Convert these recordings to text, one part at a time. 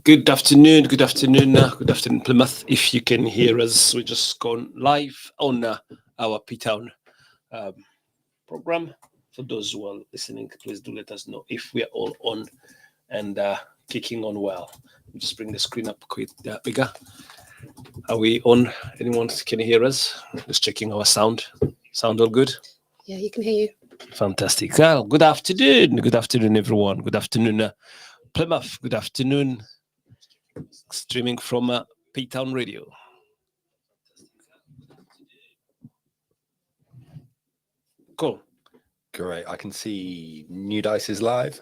Good afternoon, Plymouth. If you can hear us, we just gone live on our P-Town um, program. For those who are listening, please do let us know if we are all on and kicking on well. Just bring the screen up quite bigger. Are we on? Anyone can hear us? Just checking our sound. Sound all good? Yeah, you can hear you. Fantastic. Well, good afternoon. Good afternoon, everyone. Good afternoon, Plymouth. Good afternoon. Streaming from P-Town Radio. Cool. Great. I can see New Dice is live.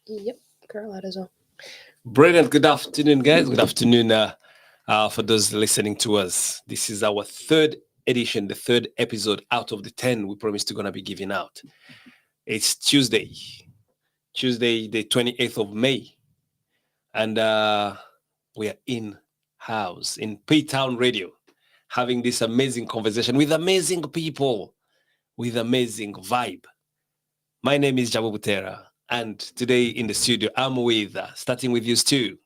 Yep, girl out as well. Brilliant. Good afternoon, guys. Good afternoon for those listening to us. This is our third edition, the third episode out of the 10 we promised to going to be giving out. It's Tuesday, the 28th of May. And we are in house in P-Town Radio having this amazing conversation with amazing people, with amazing vibe. My name is Jabu Butera, and today in the studio, I'm with, starting with you, Stu.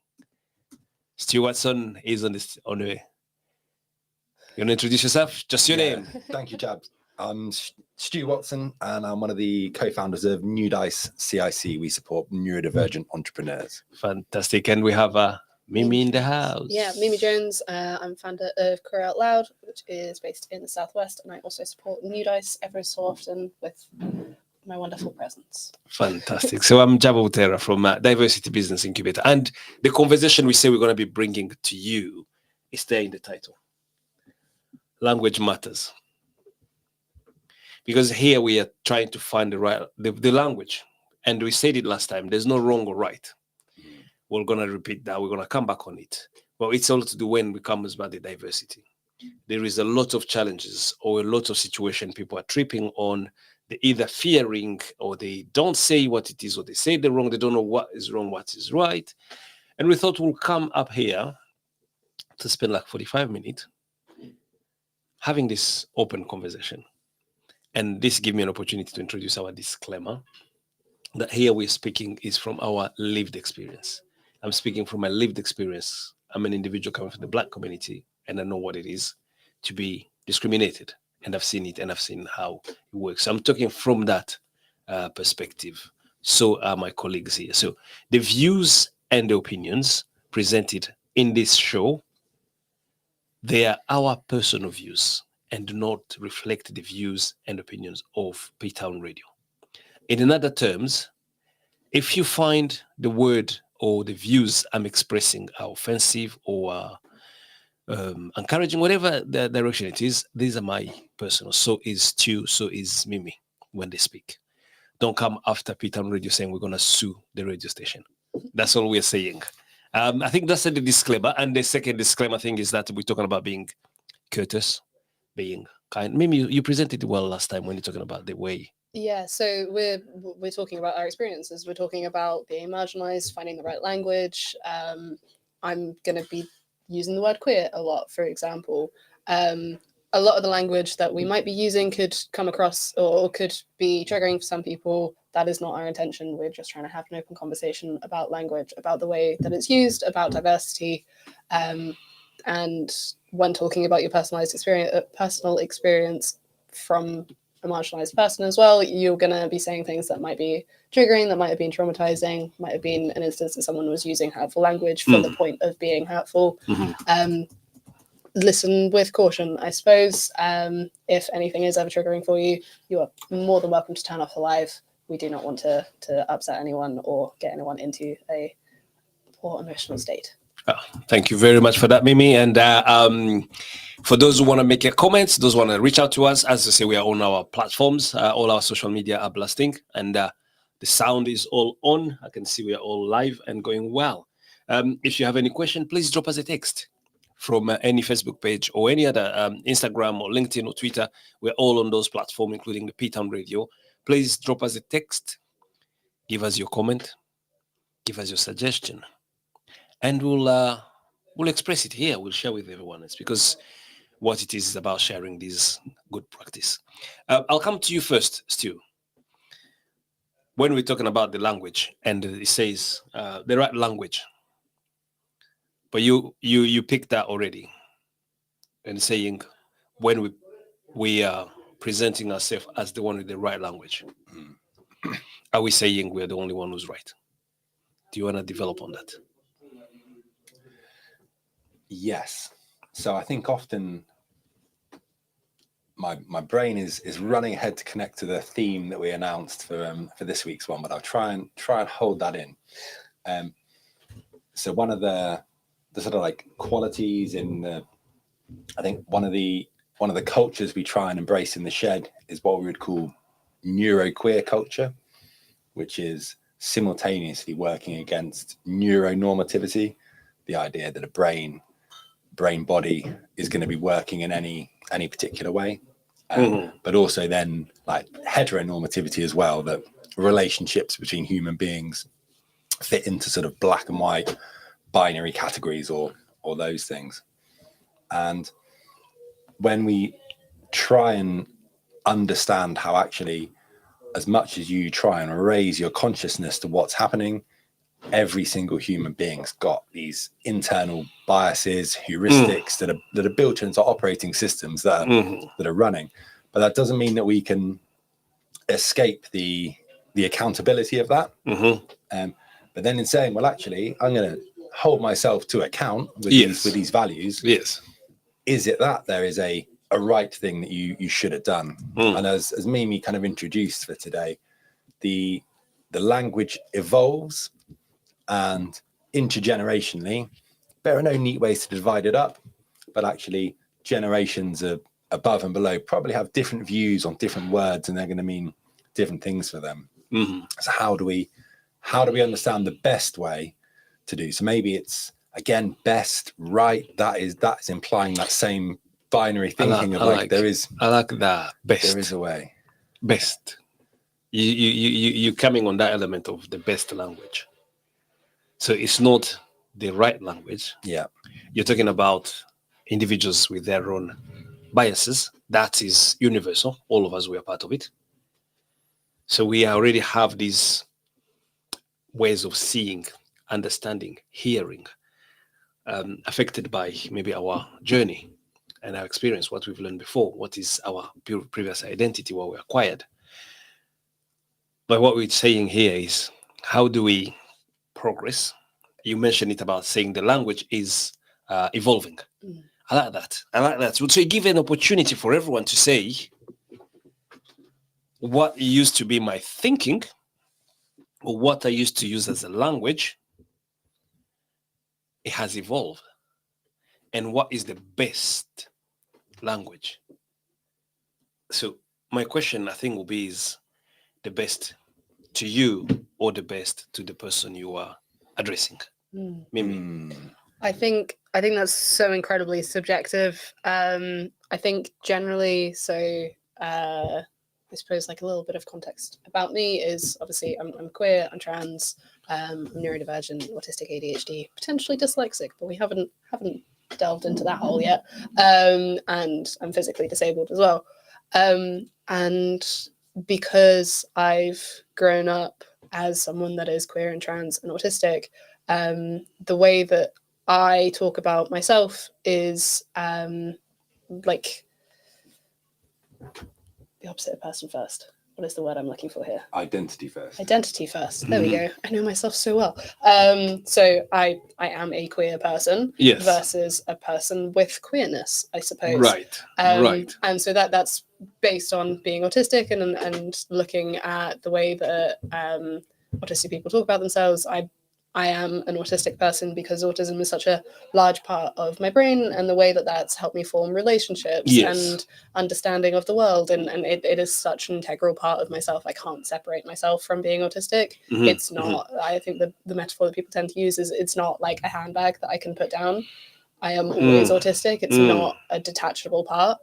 Stu Watson is on the way. You want to introduce yourself? Just your name. Thank you, Jab. I'm Stu Watson, and I'm one of the co-founders of New Dice CIC. We support neurodivergent entrepreneurs. Fantastic. And we have Mimi in the house. Yeah, Mimi Jones. I'm founder of Career Out Loud, which is based in the Southwest, and I also support New Dice every so often with my wonderful presence. Fantastic. So I'm Jabu Butera from Diversity Business Incubator, and the conversation we say we're going to be bringing to you is there in the title. Language matters. Because here we are trying to find the language. And we said it last time, there's no wrong or right. We're going to repeat that. We're going to come back on it. But it's all to do when we come about the diversity. There is a lot of challenges or a lot of situations people are tripping on. They're either fearing or they don't say what it is or they say the wrong. They don't know what is wrong, what is right. And we thought we'll come up here to spend like 45 minutes having this open conversation. And this gives me an opportunity to introduce our disclaimer that here we're speaking is from our lived experience. I'm speaking from my lived experience. I'm an individual coming from the Black community, and I know what it is to be discriminated. And I've seen it, and I've seen how it works. So I'm talking from that perspective. So are my colleagues here. So the views and the opinions presented in this show, they are our personal views and do not reflect the views and opinions of P-Town Radio. In other terms, if you find the word or the views I'm expressing are offensive or encouraging, whatever the direction it is, these are my personal. So is Stu, so is Mimi when they speak. Don't come after P-Town Radio saying we're going to sue the radio station. That's all we're saying. I think that's the disclaimer. And the second disclaimer thing is that we're talking about being courteous, being kind. Mimi, you presented it well last time when you're talking about the way. Yeah, so we're talking about our experiences. We're talking about being marginalized, finding the right language. I'm going to be using the word queer a lot, for example. A lot of the language that we might be using could come across or could be triggering for some people. That is not our intention. We're just trying to have an open conversation about language, about the way that it's used, about diversity. And when talking about your personal experience from a marginalized person as well, you're going to be saying things that might be triggering, that might have been traumatizing, might have been an instance that someone was using hurtful language for the point of being hurtful. Listen with caution, I suppose. If anything is ever triggering for you, you are more than welcome to turn off the live. We do not want to upset anyone or get anyone into a poor emotional state. Thank you very much for that, Mimi. And for those who want to make a comments, those who want to reach out to us, as I say, we are on our platforms. All our social media are blasting, and the sound is all on. I can see we are all live and going well. If you have any question, please drop us a text from any Facebook page or any other Instagram or LinkedIn or Twitter. We're all on those platforms, including the P-Town Radio. Please drop us a text, give us your comment, give us your suggestion, and we'll express it here. We'll share with everyone. It's because what it is about sharing this good practice. I'll come to you first, Stu. when we're talking about the language, and it says the right language, but you picked that already, and saying when we are presenting ourselves as the one with the right language, are we saying we're the only one who's right? Do you want to develop on that? Yes. So I think often my brain is running ahead to connect to the theme that we announced for this week's one, but I'll try and hold that in. So one of the sort of like qualities in I think one of the cultures we try and embrace in the shed is what we would call neuroqueer culture, which is simultaneously working against neuronormativity, the idea that a brain body is going to be working in any particular way, but also then like heteronormativity as well, that relationships between human beings fit into sort of black and white binary categories or those things. And when we try and understand how actually, as much as you try and raise your consciousness to what's happening, every single human being's got these internal biases, heuristics that are built into operating systems that are running. But that doesn't mean that we can escape the accountability of that. But then in saying, well, actually, I'm going to hold myself to account with these values. Yes. Is it that there is a right thing that you should have done? And as Mimi kind of introduced for today, the language evolves, and intergenerationally, there are no neat ways to divide it up, but actually generations above and below probably have different views on different words, and they're going to mean different things for them. So how do we understand the best way to do? So maybe it's, again, best, right, that is implying that same binary thinking I like that best. There is a way. Best. You coming on that element of the best language. So it's not the right language. Yeah. You're talking about individuals with their own biases. That is universal. All of us, we are part of it. So we already have these ways of seeing, understanding, hearing, affected by maybe our journey and our experience, what we've learned before, what is our previous identity, what we acquired. But what we're saying here is, how do we progress? You mentioned it about saying the language is evolving. I like that. So you give an opportunity for everyone to say, what used to be my thinking, or what I used to use as a language, it has evolved. And what is the best language? So my question, I think, will be, is the best to you or the best to the person you are addressing? Mimi. I think that's so incredibly subjective. I think generally, so I suppose like a little bit of context about me is, obviously I'm queer, I'm trans, I'm neurodivergent, autistic, ADHD, potentially dyslexic, but we haven't delved into that hole yet. And I'm physically disabled as well. And because I've grown up as someone that is queer and trans and autistic, the way that I talk about myself is like the opposite of person first. What is the word I'm looking for here? Identity first. Identity first. There we go. I know myself so well. So I am a queer person versus a person with queerness, I suppose. Right. Right. And so that's based on being autistic and looking at the way that autistic people talk about themselves. I am an autistic person because autism is such a large part of my brain, and the way that that's helped me form relationships and understanding of the world. And it is such an integral part of myself. I can't separate myself from being autistic. It's not, I think the metaphor that people tend to use is, it's not like a handbag that I can put down. I am always autistic. It's not a detachable part.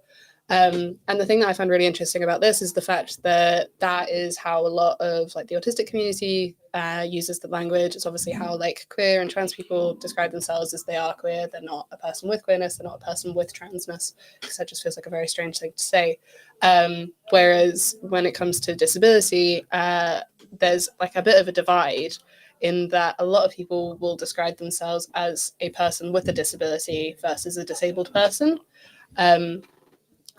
And the thing that I find really interesting about this is the fact that that is how a lot of like the autistic community uses the language. It's obviously how like queer and trans people describe themselves as they are queer. They're not a person with queerness. They're not a person with transness, because that just feels like a very strange thing to say. Whereas when it comes to disability, there's like a bit of a divide in that a lot of people will describe themselves as a person with a disability versus a disabled person. And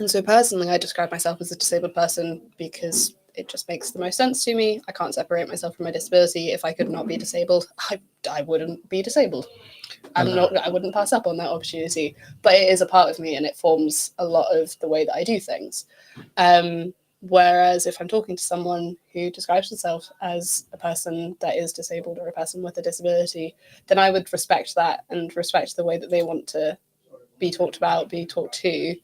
so personally, I describe myself as a disabled person because it just makes the most sense to me. I can't separate myself from my disability. If I could not be disabled, I wouldn't be disabled. I wouldn't pass up on that opportunity, but it is a part of me and it forms a lot of the way that I do things. Whereas if I'm talking to someone who describes themselves as a person that is disabled or a person with a disability, then I would respect that and respect the way that they want to be talked about, be talked to.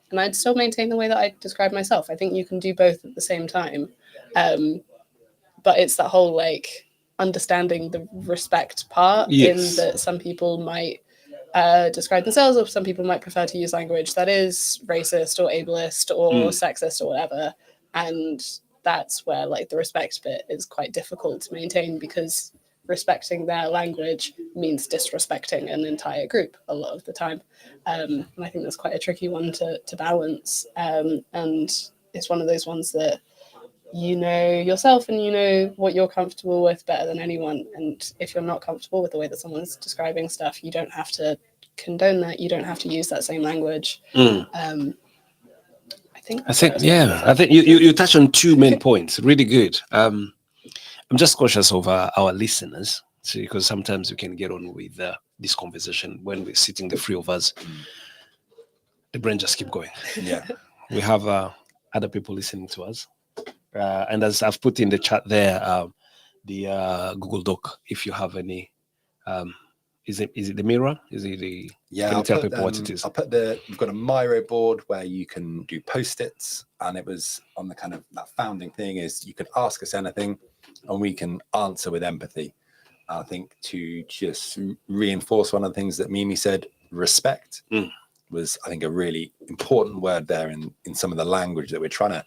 And I'd still maintain the way that I describe myself. I think you can do both at the same time. But it's that whole like understanding the respect part, Yes. in that some people might describe themselves, or some people might prefer to use language that is racist or ableist or sexist or whatever. And that's where like the respect bit is quite difficult to maintain, because respecting their language means disrespecting an entire group a lot of the time. And I think that's quite a tricky one to balance. And it's one of those ones that you know yourself and you know what you're comfortable with better than anyone. And if you're not comfortable with the way that someone's describing stuff, you don't have to condone that. You don't have to use that same language. I think you touch on two main points. Really good. I'm just cautious of our listeners, because sometimes we can get on with this conversation when we're sitting, the three of us. The brain just keep going. Yeah. We have other people listening to us. And as I've put in the chat there, the Google Doc, if you have any, is it the mirror? Is it the? Yeah, can you tell people what it is? We've got a Miro board where you can do post-its, and it was on the kind of that founding thing is you can ask us anything, and we can answer with empathy. I think to just reinforce one of the things that Mimi said, respect was, I think, a really important word there in some of the language that we're trying to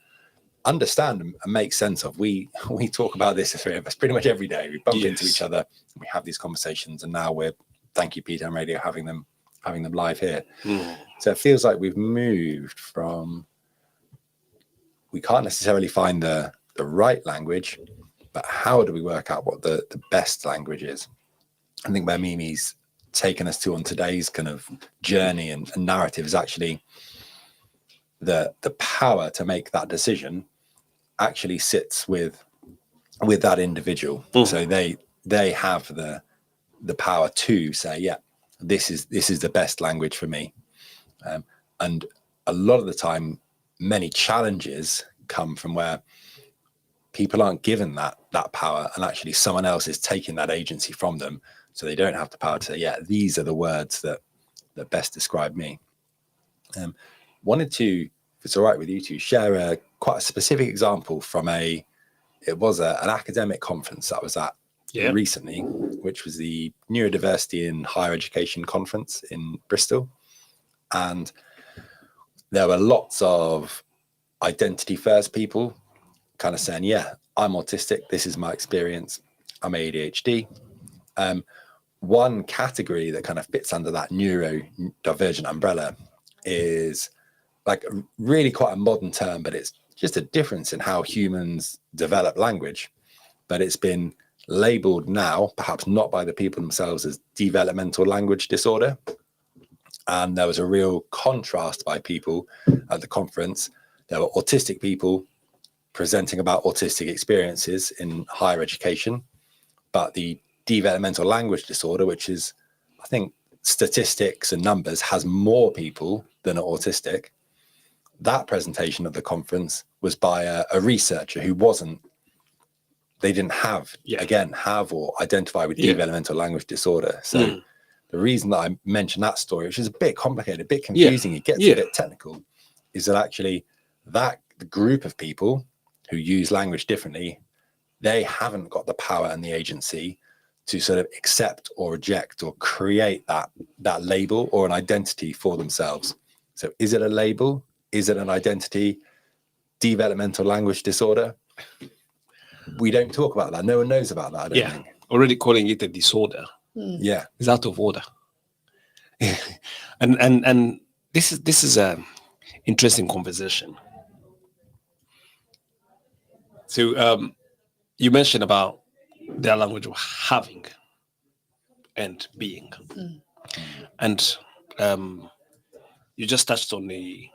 understand and make sense of. We talk about this, the three of us, pretty much every day. We bump into each other, we have these conversations, and now we're, thank you PTM Radio, having them live here. So it feels like we've moved from, we can't necessarily find the right language, but how do we work out what the best language is? I think where Mimi's taken us to on today's kind of journey and narrative is actually the power to make that decision actually sits with that individual. So they have the power to say, yeah, this is the best language for me. And a lot of the time, many challenges come from where people aren't given that power, and actually someone else is taking that agency from them, so they don't have the power to say, yeah, these are the words that best describe me. Wanted to, if it's all right with you, to share quite a specific example from an academic conference that I was at recently, which was the Neurodiversity in Higher Education conference in Bristol. And there were lots of identity first people kind of saying, yeah, I'm autistic, this is my experience, I'm ADHD. One category that kind of fits under that neurodivergent umbrella is like really quite a modern term, but it's just a difference in how humans develop language. But it's been labeled now, perhaps not by the people themselves, as developmental language disorder. And there was a real contrast by people at the conference. There were autistic people presenting about autistic experiences in higher education, but the developmental language disorder, which is, I think, statistics and numbers, has more people than are autistic. That presentation at the conference was by a researcher who they didn't have or identify with developmental language disorder. So the reason that I mentioned that story, which is a bit complicated, a bit confusing, it gets a bit technical, is that actually the group of people who use language differently, they haven't got the power and the agency to sort of accept or reject or create that label or an identity for themselves. So is it a label? Is it an identity? Developmental language disorder? We don't talk about that. No one knows about that, I don't think. Already calling it a disorder. Yeah. It's out of order. and this is a interesting conversation. So you mentioned about their language of having and being, Mm. and you just touched on the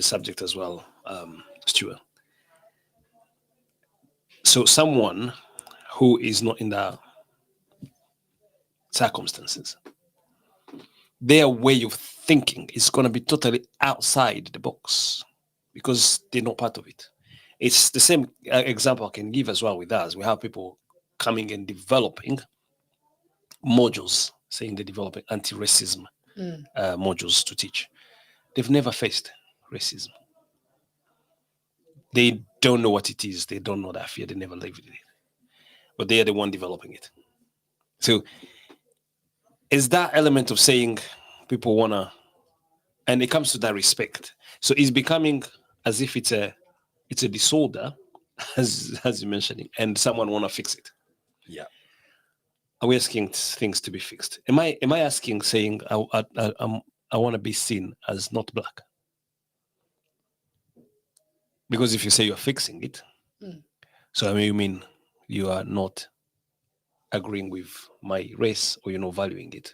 subject as well, Stuart. So someone who is not in the circumstances, their way of thinking is going to be totally outside the box because they're not part of it. It's the same example I can give as well with us. We have people coming and developing modules, saying they're developing anti-racism modules to teach. They've never faced racism. They don't know what it is. They don't know that fear. They never lived with it. But they are the one developing it. So is that element of saying people want to, and it comes to that respect. So it's becoming as if it's a disorder, as you're mentioning, and someone want to fix it. Yeah. Are we asking things to be fixed? Am I asking, saying I want to be seen as not black? Because if you say you're fixing it, so I mean, you mean you are not agreeing with my race, or you're not valuing it?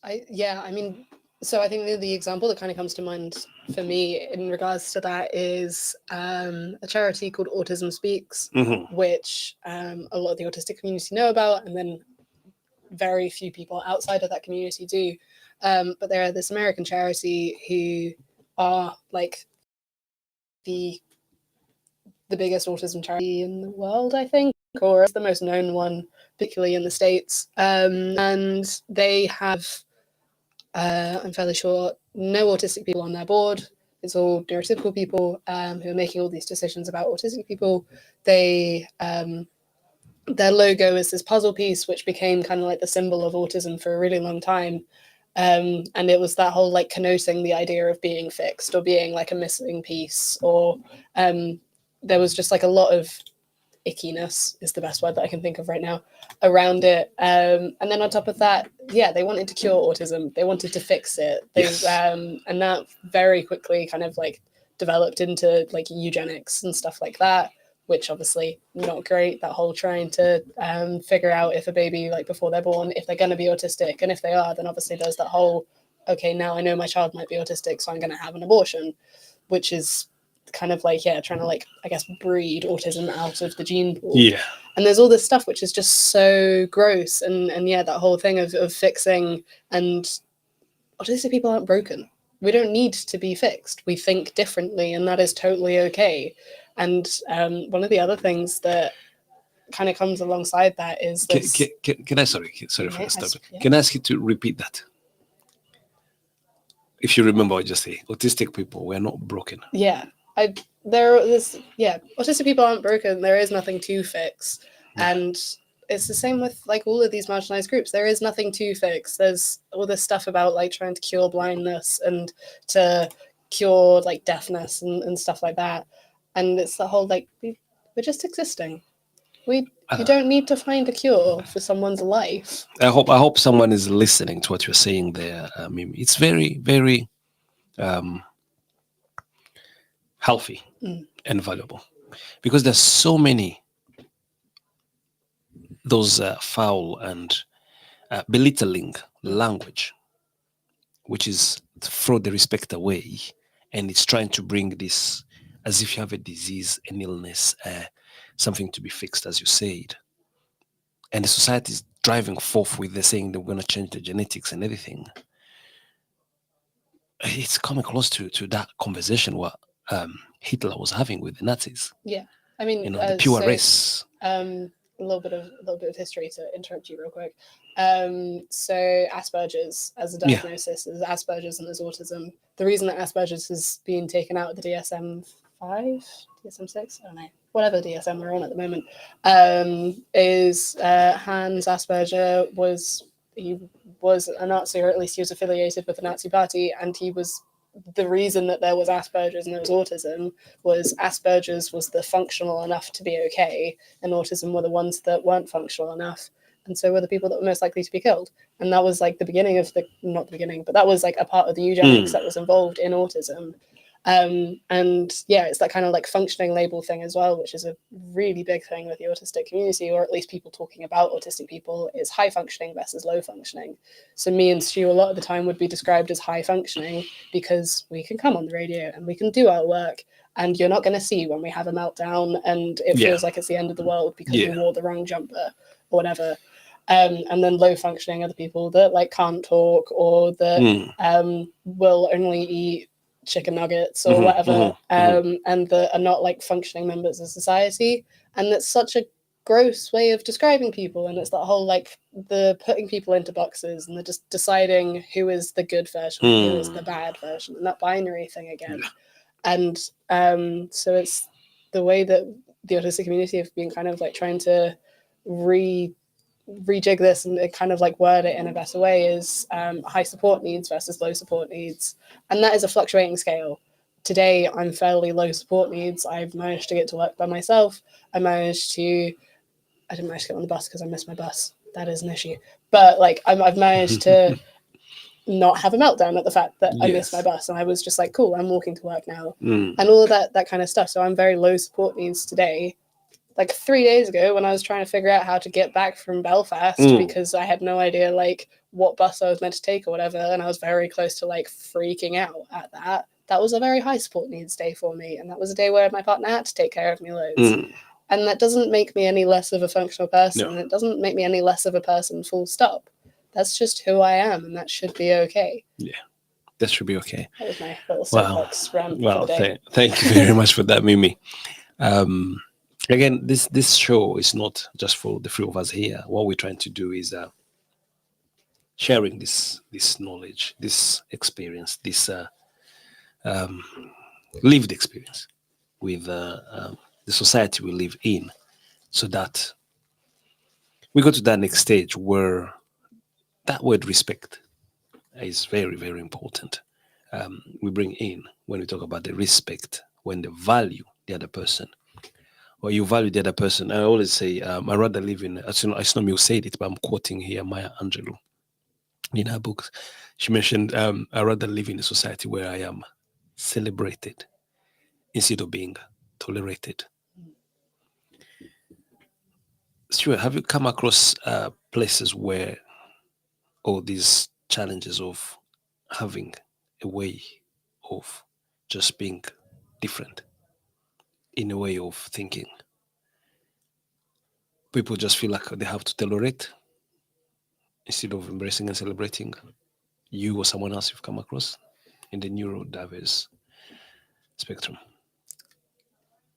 I mean, so I think the example that kind of comes to mind for me in regards to that is a charity called Autism Speaks, which a lot of the autistic community know about, and then very few people outside of that community do. But they're this American charity who are like the biggest autism charity in the world, I think, or it's the most known one, particularly in the States. And they have, I'm fairly sure, no autistic people on their board. It's all neurotypical people who are making all these decisions about autistic people. They their logo is this puzzle piece, which became kind of like the symbol of autism for a really long time. And it was that whole like connoting the idea of being fixed or being like a missing piece, or there was just like a lot of ickiness is the best word that I can think of right now around it. And then on top of that, yeah, they wanted to cure autism. They wanted to fix it. Yes. And that very quickly kind of like developed into like eugenics and stuff like that, which obviously not great. That whole trying to figure out if a baby, like before they're born, if they're going to be autistic, and if they are, then obviously there's that whole, okay, now I know my child might be autistic, so I'm going to have an abortion, which is kind of like, yeah, trying to like, I guess, breed autism out of the gene pool. Yeah. And there's all this stuff which is just so gross, and yeah, that whole thing of fixing, and autistic people aren't broken. We don't need to be fixed. We think differently, and that is totally okay. And one of the other things that kind of comes alongside that is this. Can I sorry for Yeah, stopping. yeah. Can I ask you to repeat that? If you remember what I just said, autistic people were not broken. Yeah, autistic people aren't broken. There is nothing to fix. Yeah. And it's the same with like all of these marginalized groups. There is nothing to fix. There's all this stuff about like trying to cure blindness and to cure like deafness and stuff like that. And it's the whole like we're just existing. You don't need to find a cure for someone's life. I hope someone is listening to what you're saying there, Mimi. It's very, very healthy and valuable, because there's so many those foul and belittling language, which is throw the respect away, and it's trying to bring this as if you have a disease, an illness, something to be fixed, as you said. And the society is driving forth with the saying that we're going to change the genetics and everything. It's coming close to that conversation what Hitler was having with the Nazis. Yeah, I mean, the pure race. A little bit of history to interrupt you real quick. So Asperger's as a diagnosis is Asperger's and there's autism. The reason that Asperger's has been taken out of the DSM-5, DSM-6, I don't know, whatever DSM we're on at the moment, is Hans Asperger was a Nazi, or at least he was affiliated with the Nazi party, and he was the reason that there was Asperger's and there was autism was Asperger's was the functional enough to be okay, and autism were the ones that weren't functional enough, and so were the people that were most likely to be killed. And that was like the beginning of not the beginning, but that was like a part of the eugenics that was involved in autism. And yeah, it's that kind of like functioning label thing as well, which is a really big thing with the autistic community, or at least people talking about autistic people, is high functioning versus low functioning. So me and Stu a lot of the time would be described as high functioning because we can come on the radio and we can do our work, and you're not going to see when we have a meltdown and it feels like it's the end of the world because we wore the wrong jumper or whatever. And then low functioning are the people that like can't talk, or that will only eat chicken nuggets or whatever, and that are not like functioning members of society. And that's such a gross way of describing people, and it's that whole like the putting people into boxes and the just deciding who is the good version and who is the bad version, and that binary thing again. And so it's the way that the autistic community have been kind of like trying to rejig this and kind of like word it in a better way is high support needs versus low support needs. And that is a fluctuating scale. Today, I'm fairly low support needs. I've managed to get to work by myself. I didn't manage to get on the bus because I missed my bus. That is an issue. But like, I've managed to not have a meltdown at the fact that I missed my bus. And I was just like, cool, I'm walking to work now. And all of that kind of stuff. So I'm very low support needs today. Like 3 days ago when I was trying to figure out how to get back from Belfast because I had no idea like what bus I was meant to take or whatever, and I was very close to like freaking out at that. That was a very high support needs day for me, and that was a day where my partner had to take care of me loads. And that doesn't make me any less of a functional person. It doesn't make me any less of a person, full stop. That's just who I am, and that should be okay. Yeah, that should be okay. That was my little soapbox rant for the day. Thank you very much for that, Mimi. Again, this show is not just for the three of us here. What we're trying to do is sharing this knowledge, this experience, this lived experience with the society we live in, so that we go to that next stage where that word respect is very, very important. We bring in when we talk about the respect, when they value the other person, or you value the other person. I always say, I rather live in, it's not me who said it, but I'm quoting here Maya Angelou in her book. She mentioned, I rather live in a society where I am celebrated instead of being tolerated. Stuart, have you come across places where all these challenges of having a way of just being different in a way of thinking, people just feel like they have to tolerate instead of embracing and celebrating you or someone else you've come across in the neurodiverse spectrum?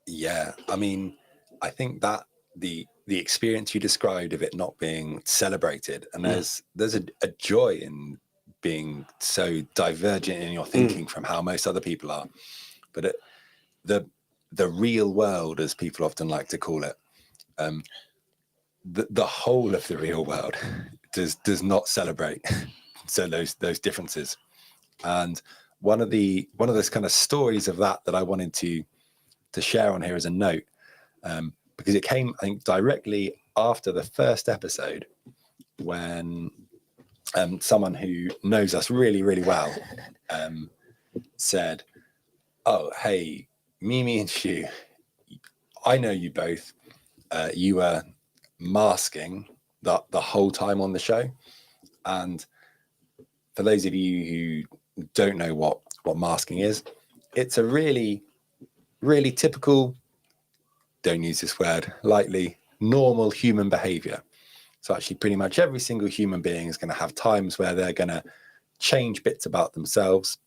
Yeah, I mean, I think that the experience you described of it not being celebrated, and there's a joy in being so divergent in your thinking from how most other people are, but the real world, as people often like to call it, the whole of the real world does not celebrate so those differences. And one of those kind of stories of that I wanted to share on here as a note, because it came, I think, directly after the first episode, when someone who knows us really, really well said, "Oh, hey, Mimi and Stu, I know you both. You were masking the whole time on the show, and for those of you who don't know what masking is, it's a really, really typical, don't use this word lightly, normal human behavior. So actually pretty much every single human being is going to have times where they're going to change bits about themselves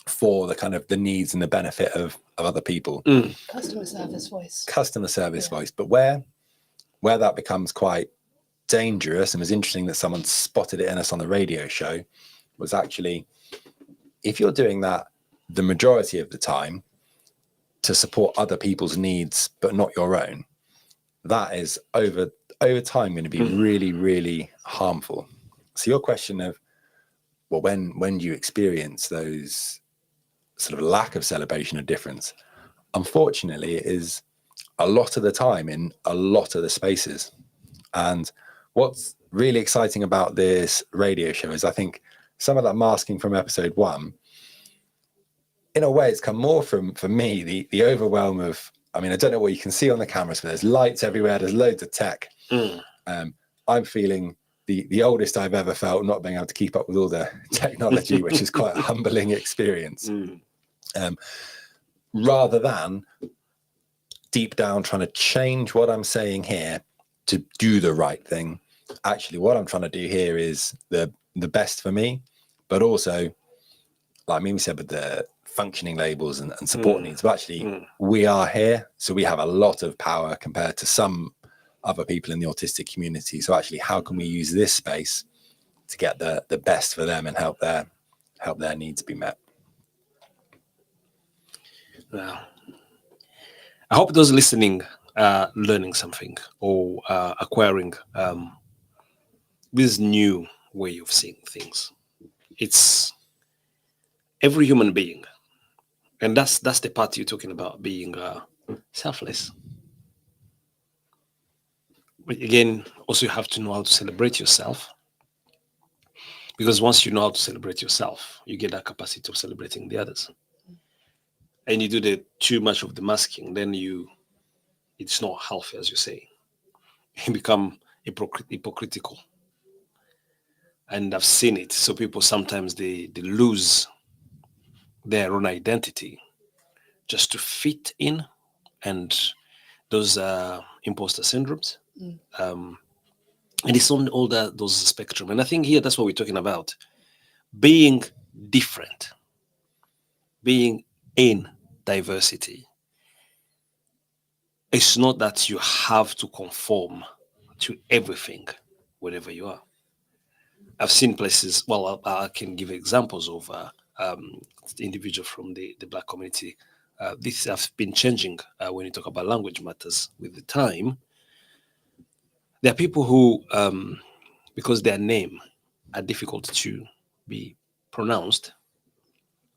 for the kind of the needs and the benefit of other people." Customer service voice. But where that becomes quite dangerous, and was interesting that someone spotted it in us on the radio show, was actually, if you're doing that the majority of the time to support other people's needs but not your own, that is over time going to be really, really harmful. So your question of, well, when do you experience those sort of lack of celebration of difference? Unfortunately, it is a lot of the time in a lot of the spaces. And what's really exciting about this radio show is, I think, some of that masking from episode 1 in a way, it's come more from, for me, the overwhelm of, I mean, I don't know what you can see on the cameras, but there's lights everywhere. There's loads of tech. I'm feeling the oldest I've ever felt, not being able to keep up with all the technology, which is quite a humbling experience. Rather than deep down trying to change what I'm saying here to do the right thing. Actually, what I'm trying to do here is the best for me, but also, like Mimi said, with the functioning labels and support needs. But actually, we are here, so we have a lot of power compared to some other people in the autistic community. So actually, how can we use this space to get the best for them and help their needs be met? Wow. I hope those listening are learning something or acquiring this new way of seeing things. It's every human being, and that's the part you're talking about, being selfless. But again, also you have to know how to celebrate yourself, because once you know how to celebrate yourself, you get that capacity of celebrating the others. And you do the too much of the masking, then it's not healthy, as you say. You become hypocritical. And I've seen it. So people sometimes they lose their own identity just to fit in, and those imposter syndromes. And it's on all those spectrum. And I think here that's what we're talking about. Being different, being in diversity. It's not that you have to conform to everything wherever you are. I've seen places, well, I can give examples of individual from the Black community. This has been changing when you talk about language matters with the time. There are people who, because their name are difficult to be pronounced,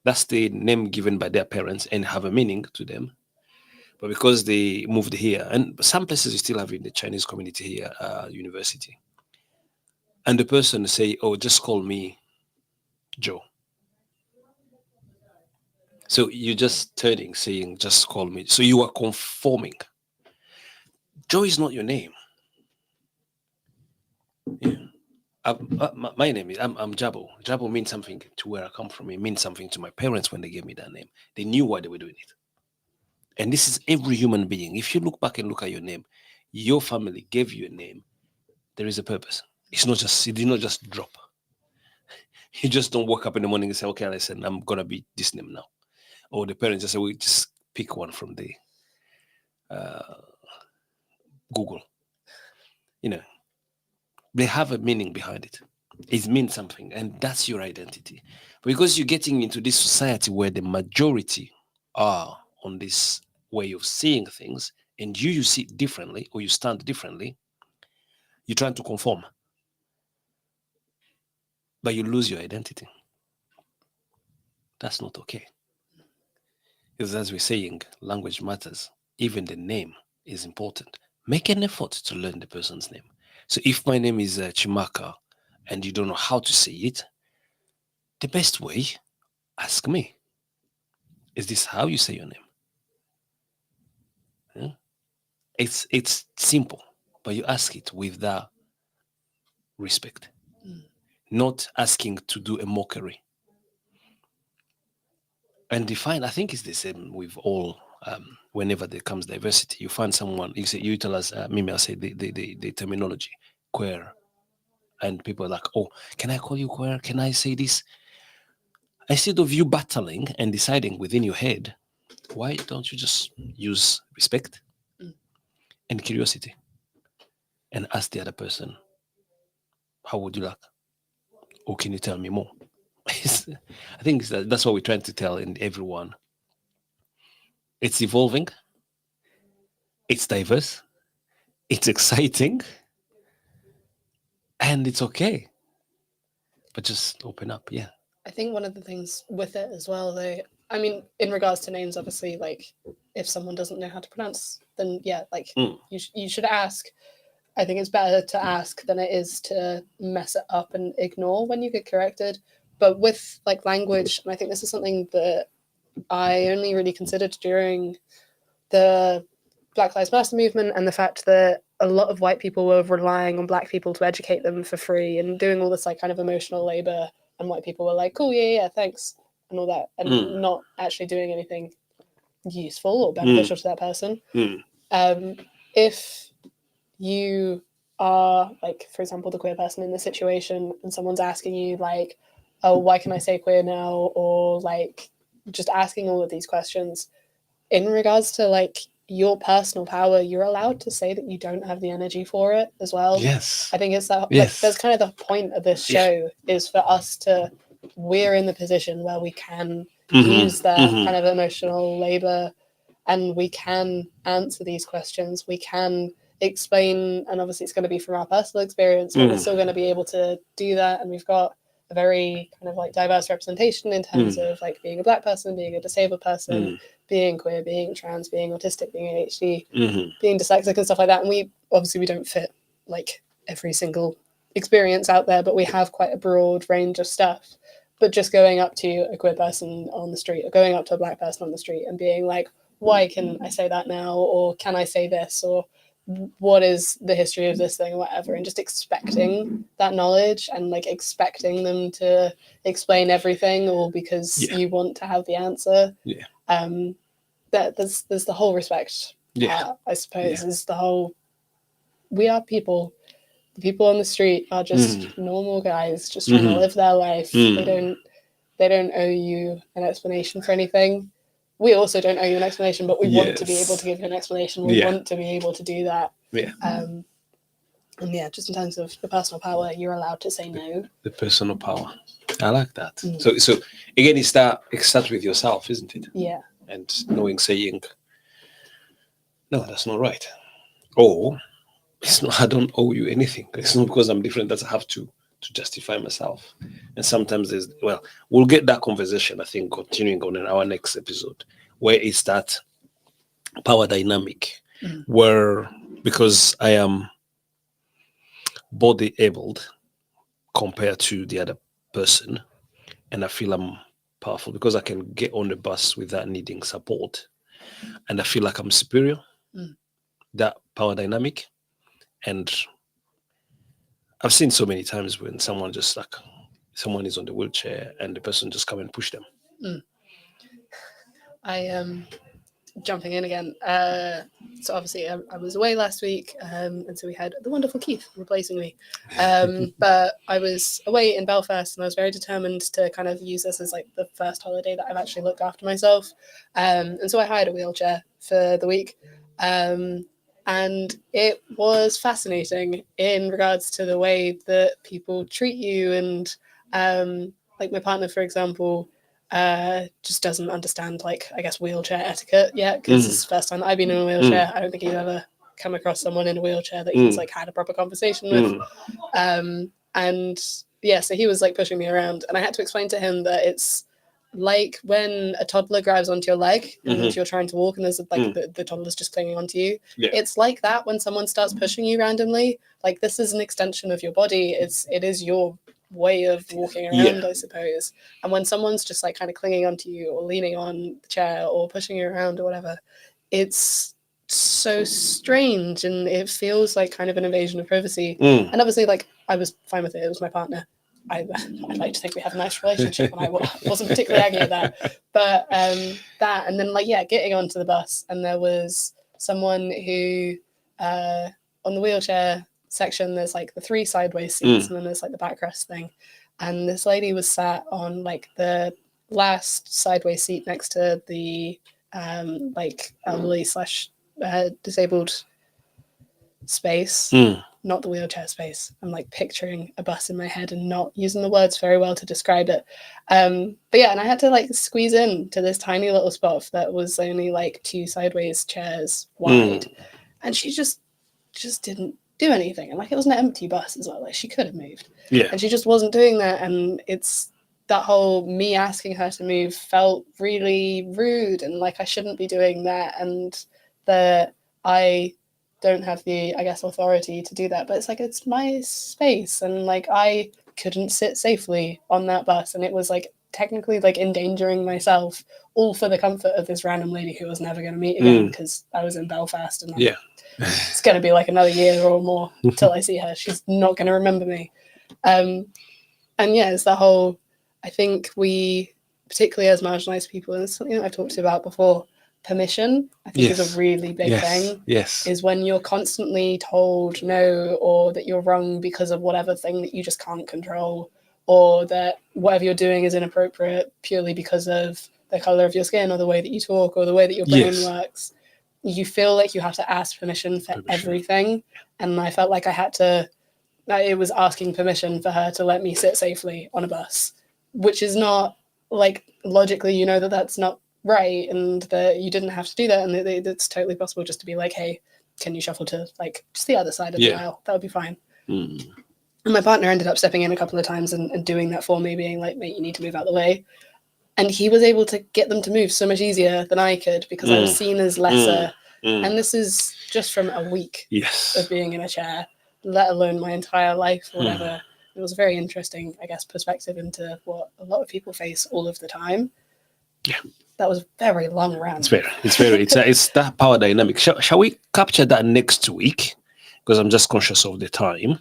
that's the name given by their parents and have a meaning to them. But because they moved here, and some places you still have in the Chinese community here, university, and the person say, "Oh, just call me Joe." So you're just turning, saying, "Just call me." So you are conforming. Joe is not your name. Yeah. My name is I'm Jabo. Jabo means something to where I come from. It means something to my parents when they gave me that name. They knew why they were doing it. And this is every human being. If you look back and look at your name, your family gave you a name. There is a purpose. It did not just drop. You just don't wake up in the morning and say, "Okay, listen, I'm gonna be this name now." Or the parents just say, "We just pick one from the Google." They have a meaning behind it. It means something, and that's your identity. Because you're getting into this society where the majority are on this way of seeing things, and you see it differently, or you stand differently, you're trying to conform, but you lose your identity. That's not okay. Because as we're saying, language matters. Even the name is important. Make an effort to learn the person's name. So if my name is Chimaka and you don't know how to say it, the best way, ask me. Is this how you say your name? Yeah? It's simple, but you ask it with that respect, not asking to do a mockery. And define, I think it's the same with all. Whenever there comes diversity, you find someone. You tell us, Mimi, I say the terminology queer, and people are like, "Oh, can I call you queer? Can I say this?" Instead of you battling and deciding within your head, why don't you just use respect and curiosity and ask the other person, "How would you like? Or can you tell me more?" I think that's what we're trying to tell in everyone. It's evolving. It's diverse. It's exciting. And it's okay. But just open up. Yeah. I think one of the things with it as well, though, I mean, in regards to names, obviously, like if someone doesn't know how to pronounce, then yeah, like you should ask. I think it's better to ask than it is to mess it up and ignore when you get corrected. But with like language, and I think this is something that I only really considered during the Black Lives Matter movement and the fact that a lot of white people were relying on black people to educate them for free and doing all this like kind of emotional labor, and white people were like, cool, yeah, thanks, and all that, and not actually doing anything useful or beneficial to that person. If you are, like, for example, the queer person in this situation, and someone's asking you like, oh, why can I say queer now, or like just asking all of these questions in regards to like your personal power, you're allowed to say that you don't have the energy for it as well. Yes. I think it's that, like, Yes. that's kind of the point of this show, is for us to, we're in the position where we can use that kind of emotional labor, and we can answer these questions. We can explain, and obviously it's going to be from our personal experience, but we're still going to be able to do that. And we've got a very kind of like diverse representation in terms of like being a black person, being a disabled person, being queer, being trans, being autistic, being ADHD, being dyslexic and stuff like that. And we don't fit like every single experience out there, but we have quite a broad range of stuff. But just going up to a queer person on the street, or going up to a black person on the street and being like, why can I say that now? Or can I say this? Or what is the history of this thing, or whatever, and just expecting that knowledge and like expecting them to explain everything, all because you want to have the answer. That there's the whole respect part, I suppose, is the whole, we are people. The people on the street are just normal guys just trying to live their life. They don't owe you an explanation for anything. We also don't owe you an explanation, but we want to be able to give you an explanation. We want to be able to do that. And yeah, just in terms of the personal power, you're allowed to say no. The personal power. I like that. So again, it starts with yourself, isn't it? Yeah. And knowing, saying, no, that's not right. Or it's not, I don't owe you anything. It's not because I'm different that I have to justify myself. And sometimes we'll get that conversation, I think, continuing on in our next episode, where it's that power dynamic, where, because I am body abled compared to the other person, and I feel I'm powerful because I can get on the bus without needing support, and I feel like I'm superior, that power dynamic. And I've seen so many times when someone is on the wheelchair and the person just come and push them. I jumping in again. So obviously I was away last week, and so we had the wonderful Keith replacing me. But I was away in Belfast, and I was very determined to kind of use this as like the first holiday that I've actually looked after myself. And so I hired a wheelchair for the week. And it was fascinating in regards to the way that people treat you. And like my partner, for example, just doesn't understand, like, I guess, wheelchair etiquette yet, because it's the first time that I've been in a wheelchair. I don't think he's ever come across someone in a wheelchair that he's like had a proper conversation with. And yeah, so he was like pushing me around, and I had to explain to him that it's like when a toddler grabs onto your leg and you're trying to walk, and there's like the toddler's just clinging onto you. It's like that when someone starts pushing you randomly. Like, this is an extension of your body. It is your way of walking around, I suppose. And when someone's just like kind of clinging onto you or leaning on the chair or pushing you around or whatever, it's so strange, and it feels like kind of an invasion of privacy. And obviously, like, I was fine with it. It was my partner. I'd like to think we have a nice relationship, and I wasn't particularly angry at that. But that, and then like, getting onto the bus, and there was someone who on the wheelchair section, there's like the 3 sideways seats, and then there's like the backrest thing. And this lady was sat on like the last sideways seat next to the like elderly / disabled space. Not the wheelchair space. I'm like picturing a bus in my head and not using the words very well to describe it. But yeah, and I had to like squeeze in to this tiny little spot that was only like 2 sideways chairs wide. And she just didn't do anything. And like, it was an empty bus as well. Like, she could have moved. And she just wasn't doing that. And it's that whole me asking her to move felt really rude, and like I shouldn't be doing that, and that I don't have the, I guess, authority to do that. But it's like, it's my space, and like I couldn't sit safely on that bus, and it was like technically like endangering myself, all for the comfort of this random lady who I was never going to meet again because I was in Belfast, and Yeah. it's going to be like another year or more till I see her. She's not going to remember me. And yeah, it's the whole, I think we, particularly as marginalized people, and it's something that I've talked about before, permission, I think is Yes. a really big thing. Yes. Is when you're constantly told no, or that you're wrong because of whatever thing that you just can't control, or that whatever you're doing is inappropriate purely because of the color of your skin or the way that you talk or the way that your brain Yes. works. You feel like you have to ask permission for everything. And I felt like I had to, it was asking permission for her to let me sit safely on a bus, which is not, like, logically, you know that that's not right, and that you didn't have to do that, and that it's totally possible just to be like, hey, can you shuffle to like just the other side of the aisle? That would be fine. And my partner ended up stepping in a couple of times and doing that for me, being like, mate, you need to move out the way. And he was able to get them to move so much easier than I could because I was seen as lesser. And this is just from a week of being in a chair, let alone my entire life or whatever. It was a very interesting, I guess, perspective into what a lot of people face all of the time. Yeah. That was a very long rant. It's that power dynamic. Shall we capture that next week? Because I'm just conscious of the time.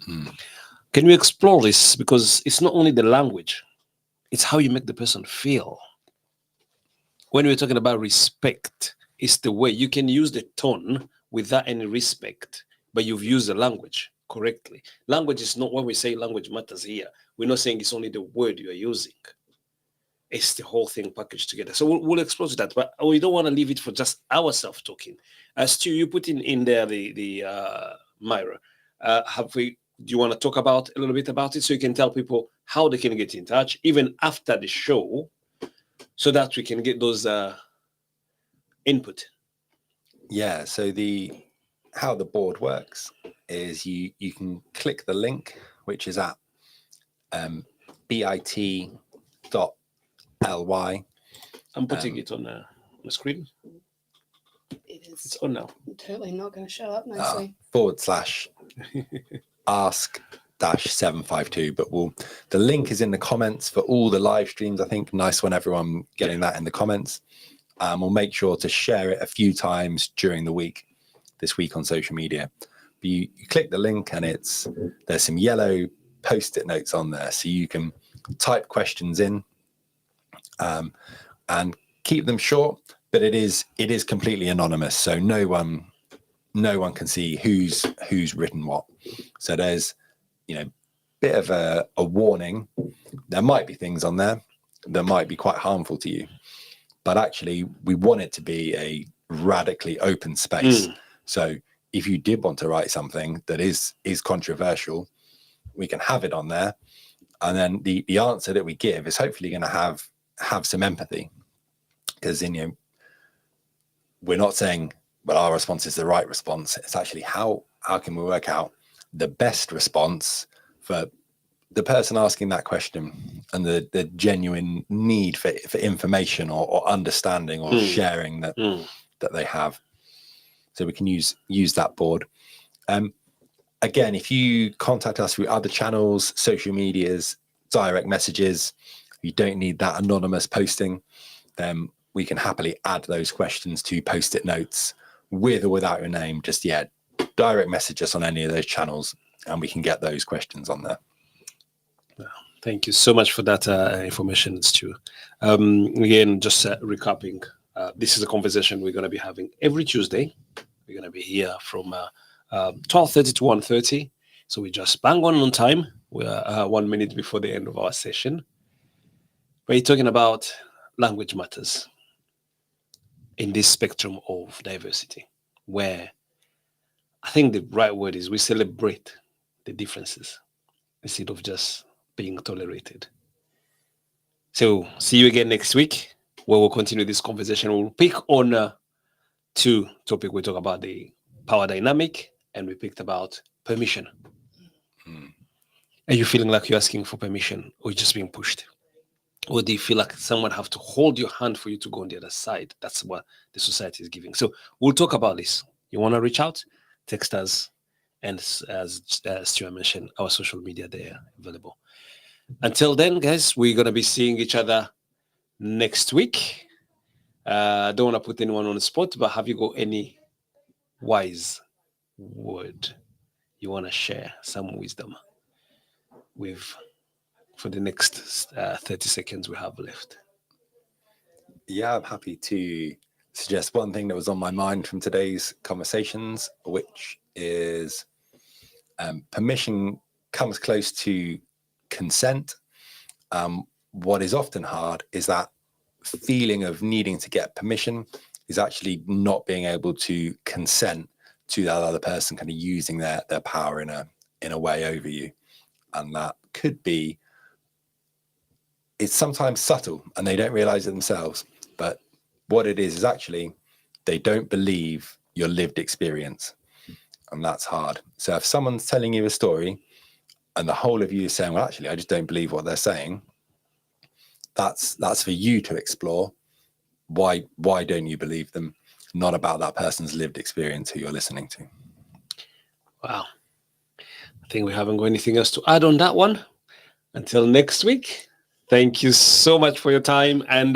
Can we explore this? Because it's not only the language, it's how you make the person feel. When we're talking about respect, it's the way you can use the tone without any respect, but you've used the language correctly. Language is not, when we say language matters here, we're not saying it's only the word you are using. It's the whole thing packaged together. So we'll explore that, but we don't want to leave it for just ourselves talking. Stu, you put in there the Myra. Do you want to talk about a little bit about it so you can tell people how they can get in touch even after the show, so that we can get those input? Yeah. So how the board works is you can click the link, which is at bit.ly. I'm putting it on the screen. It's on now. Totally not going to show up nicely. /ask-752, but the link is in the comments for all the live streams. I think nice one, everyone getting that in the comments. We'll make sure to share it a few times during the week, this week on social media. But you click the link and there's some yellow post-it notes on there, so you can type questions in and keep them short, but it is completely anonymous, so no one can see who's written what. So there's bit of a warning. There might be things on there that might be quite harmful to you, but actually we want it to be a radically open space. So if you did want to write something that is controversial, we can have it on there, and then the answer that we give is hopefully going to have some empathy, because we're not saying, well, our response is the right response. It's actually how can we work out the best response for the person asking that question and the genuine need for information or understanding or sharing that they have. So we can use that board. Again, if you contact us through other channels, social medias, direct messages, you don't need that anonymous posting, then we can happily add those questions to post-it notes with or without your name. Just direct message us on any of those channels and we can get those questions on there. Thank you so much for that information, Stu. Again, just recapping, this is a conversation we're going to be having every Tuesday. We're going to be here from 12:30 to 1:30. So we just bang on time. We're 1 minute before the end of our session. We're talking about language matters in this spectrum of diversity, where I think the right word is we celebrate the differences instead of just being tolerated. So see you again next week, where we'll continue this conversation. We'll pick on two topics. We talk about the power dynamic, and we picked about permission. Are you feeling like you're asking for permission, or you're just being pushed? Or do you feel like someone have to hold your hand for you to go on the other side? That's what the society is giving. So we'll talk about this. You want to reach out? Text us. And as Stuart mentioned, our social media, they're available. Until then, guys, we're going to be seeing each other next week. I don't want to put anyone on the spot, but have you got any wise word you want to share, some wisdom with for the next 30 seconds we have left? Yeah, I'm happy to suggest one thing that was on my mind from today's conversations, which is permission comes close to consent. What is often hard is that feeling of needing to get permission is actually not being able to consent to that other person kind of using their power in a way over you. And that could be, it's sometimes subtle and they don't realize it themselves, but what it is actually they don't believe your lived experience, and that's hard. So if someone's telling you a story and the whole of you is saying, well, actually I just don't believe what they're saying, that's for you to explore. Why don't you believe them? Not about that person's lived experience who you're listening to. Wow. I think we haven't got anything else to add on that one. Until next week, thank you so much for your time, and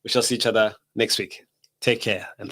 we shall see each other next week. Take care. And